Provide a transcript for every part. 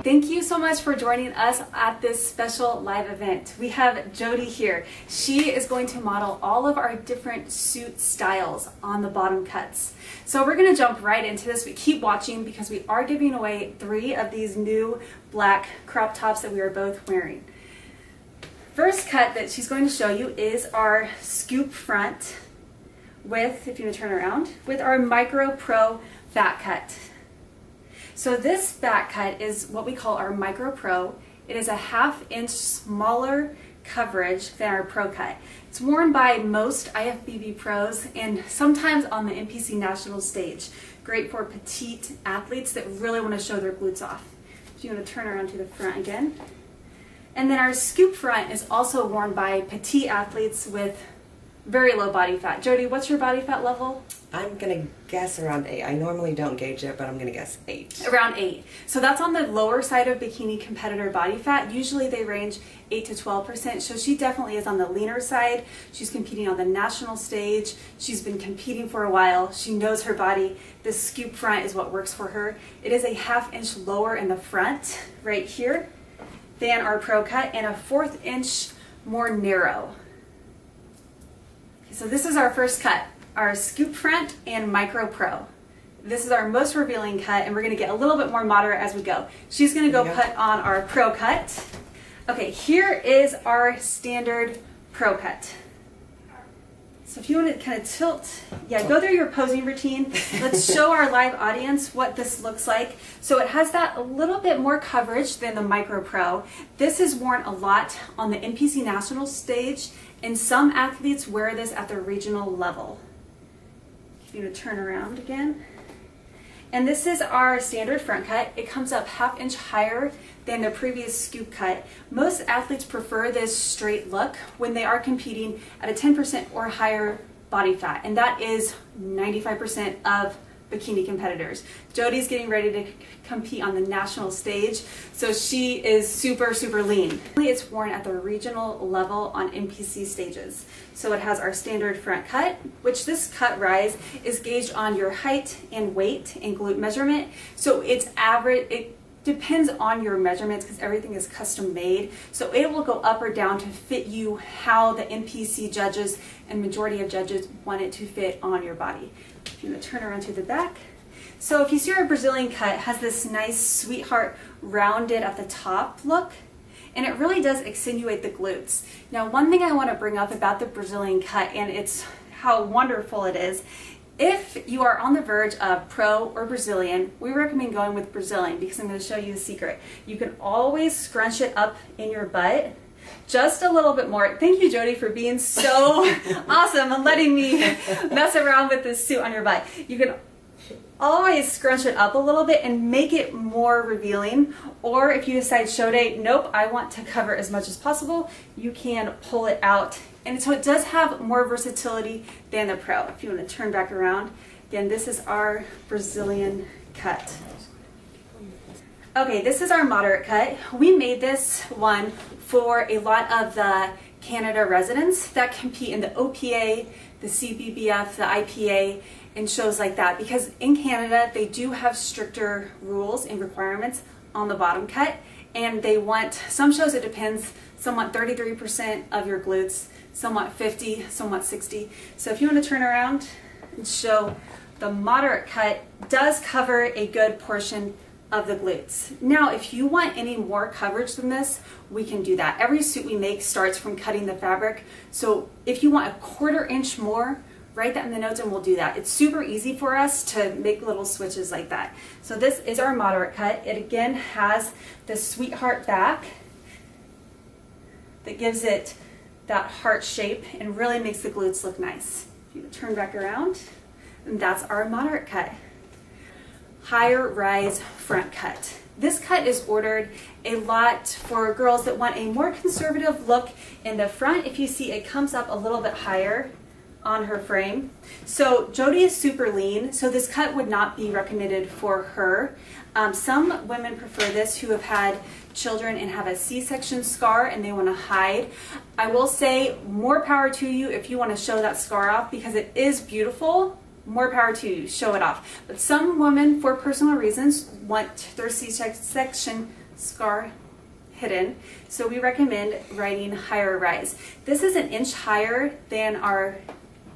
Thank you so much for joining us at this special live event. We have Jodi here. She is going to model all of our different suit styles on the bottom cuts. So we're going to jump right into this, but keep watching because we are giving away 3 of these new black crop tops that we are both wearing. First cut that she's going to show you is our scoop front with, if you want to turn around, with our Micro Pro back cut. So this back cut is what we call our Micro Pro. It is a 1/2 inch smaller coverage than our Pro cut. It's worn by most IFBB pros and sometimes on the NPC national stage. Great for petite athletes that really want to show their glutes off. If you want to turn around to the front again. And then our scoop front is also worn by petite athletes with very low body fat. Jodi, what's your body fat level? I'm going to guess around 8. I normally don't gauge it, but I'm going to guess 8. Around 8. So that's on the lower side of bikini competitor body fat. Usually they range 8 to 12%. So she definitely is on the leaner side. She's competing on the national stage. She's been competing for a while. She knows her body. This scoop front is what works for her. It is a 1/2 inch lower in the front, right here, than our Pro cut, and a 1/4 inch more narrow. So this is our first cut, our scoop front and Micro Pro. This is our most revealing cut, and we're going to get a little bit more moderate as we go. She's going to go put on our Pro cut. Okay, here is our standard Pro cut. So if you want to kind of tilt, go through your posing routine. Let's show our live audience what this looks like. So it has that a little bit more coverage than the Micro Pro. This is worn a lot on the NPC national stage, and some athletes wear this at the regional level. If you want to turn around again. And this is our standard front cut. It comes up 1/2 inch higher than the previous scoop cut. Most athletes prefer this straight look when they are competing at a 10% or higher body fat, and that is 95% of bikini competitors. Jodi's getting ready to compete on the national stage, so she is super lean. It's worn at the regional level on NPC stages. So it has our standard front cut, which this cut rise is gauged on your height and weight and glute measurement. So it's average, it depends on your measurements because everything is custom made. So it will go up or down to fit you how the NPC judges and majority of judges want it to fit on your body. I'm going to turn around to the back. So if you see our Brazilian cut, it has this nice sweetheart rounded at the top look, and it really does accentuate the glutes. Now, one thing I want to bring up about the Brazilian cut, and it's how wonderful it is, if you are on the verge of Pro or Brazilian, we recommend going with Brazilian because I'm going to show you the secret. You can always scrunch it up in your butt just a little bit more. Thank you, Jodi, for being so awesome and letting me mess around with this suit on your butt. You can always scrunch it up a little bit and make it more revealing. Or if you decide show day, nope, I want to cover as much as possible, you can pull it out. And so it does have more versatility than the Pro. If you want to turn back around, again, this is our Brazilian cut. Okay, this is our moderate cut. We made this one for a lot of the Canada residents that compete in the OPA, the CBBF, the IPA, and shows like that, because in Canada they do have stricter rules and requirements on the bottom cut, and they want, some shows it depends, some want 33% of your glutes, some want 50, some want 60. So if you want to turn around and show, the moderate cut does cover a good portion of the glutes. Now, if you want any more coverage than this, we can do that. Every suit we make starts from cutting the fabric. So if you want a 1/4 inch more, write that in the notes and we'll do that. It's super easy for us to make little switches like that. So this is our moderate cut. It again has the sweetheart back that gives it that heart shape and really makes the glutes look nice. If you turn back around, and that's our moderate cut. Higher rise front cut. This cut is ordered a lot for girls that want a more conservative look in the front. If you see, it comes up a little bit higher on her frame. So Jodi is super lean, so this cut would not be recommended for her. Some women prefer this who have had children and have a C-section scar and they want to hide. I will say more power to you if you want to show that scar off because it is beautiful. More power to you, show it off. But some women, for personal reasons, want their C-section scar hidden. So we recommend riding higher rise. This is an inch higher than our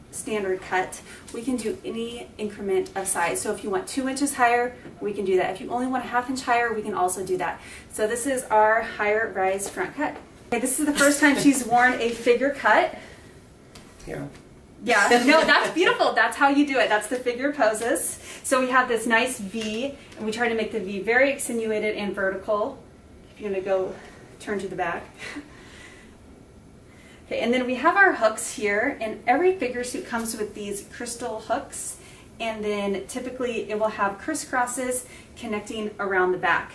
standard cut. We can do any increment of size. So if you want 2 inches higher, we can do that. If you only want a ½ inch higher, we can also do that. So this is our higher rise front cut. Okay, this is the first time she's worn a figure cut. Here. Yeah, no, that's beautiful. That's how you do it. That's the figure poses. So we have this nice V, and we try to make the V very accentuated and vertical. If you're gonna go turn to the back. Okay, and then we have our hooks here, and every figure suit comes with these crystal hooks, and then typically it will have crisscrosses connecting around the back.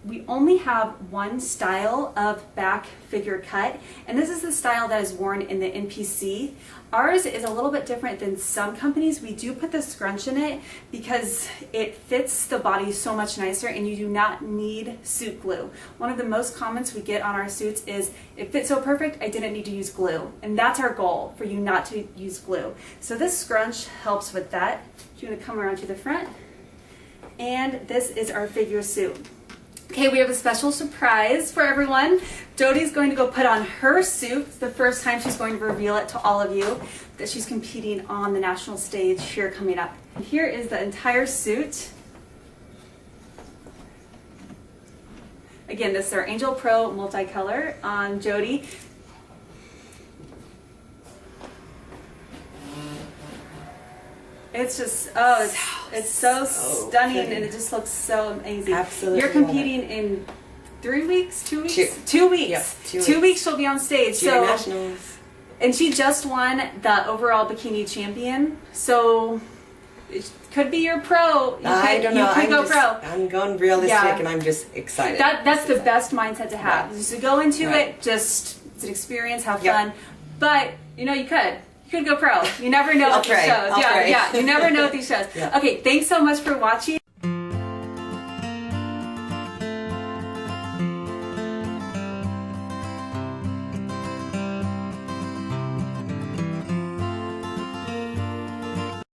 We only have one style of back figure cut, and this is the style that is worn in the NPC. Ours is a little bit different than some companies. We do put the scrunch in it because it fits the body so much nicer, and you do not need suit glue. One of the most comments we get on our suits is, it fits so perfect, I didn't need to use glue. And that's our goal, for you not to use glue. So this scrunch helps with that. You're gonna come around to the front, and this is our figure suit. Okay, we have a special surprise for everyone. Jodi's going to go put on her suit. It's the first time she's going to reveal it to all of you, that she's competing on the national stage here coming up. Here is the entire suit. Again, this is our Angel Pro multicolor on Jodi. It's just, it's so stunning, pretty. and it just looks so amazing. Absolutely. You're competing in 3 weeks, 2 weeks? 2 weeks. Yep, 2 2 weeks she'll be on stage. Junior Nationals. And she just won the overall bikini champion. So it could be your pro. I don't know. You could go pro. I'm going realistic, Yeah. and I'm just excited. That's the best mindset to have. Right. Just to go into Right. it, just it's an experience, have Yep. fun. But you know, you could go pro. You never know with these shows. I'll pray. Yeah, you never know with these shows. Yeah. Okay, thanks so much for watching.